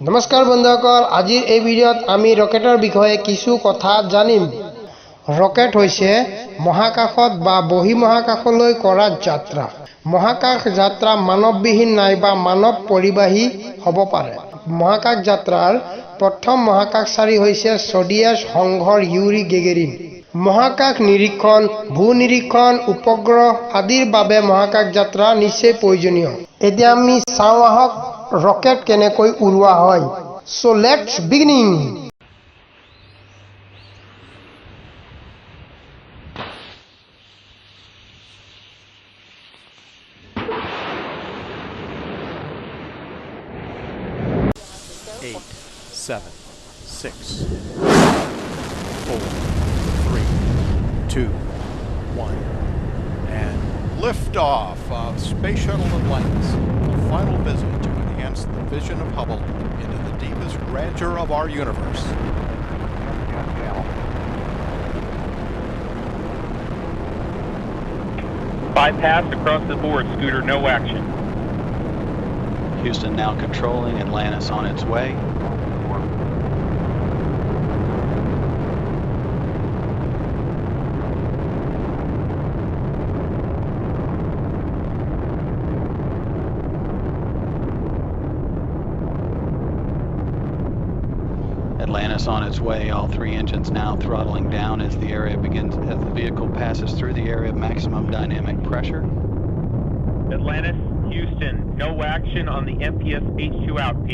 নমস্কাৰ বন্ধুসকল, আজিৰ এই ভিডিঅ'ত আমি ৰকেটৰ বিষয়ে কিছু কথা জানিম। ৰকেট হৈছে মহাকাশত বা বহিঃমহাকাশলৈ কৰা যাত্ৰা। মহাকাশ যাত্ৰা মানৱবিহীন নাইবা মানৱ পৰিবাহী হ'ব পাৰে। মহাকাশ যাত্ৰাৰ প্ৰথম মহাকাশচাৰী হৈছে ছ'ভিয়েট সংঘৰ ইউৰি গেগেৰিন। মহাকাশ নিৰীক্ষণ, ভূ নিৰীক্ষণ, উপগ্ৰহ আদিৰ বাবে মহাকাশ যাত্ৰা নিশ্চয় প্ৰয়োজনীয়। এতিয়া আমি চাওঁ আহক ৰকেট কেনেকৈ উৰুৱা হয়। So let's beginning. Eight, 7, 6, 4, 3, 2, 1, and liftoff of Space Shuttle Atlantis, a final visit to enhance the vision of Hubble into the deepest grandeur of our universe. Bypass across the board, Scooter, no action. Houston now controlling Atlantis on its way. Atlantis on its way, all three engines now throttling down as the vehicle passes through the area of maximum dynamic pressure. Atlantis, Houston, no action on the MPS H2 out P.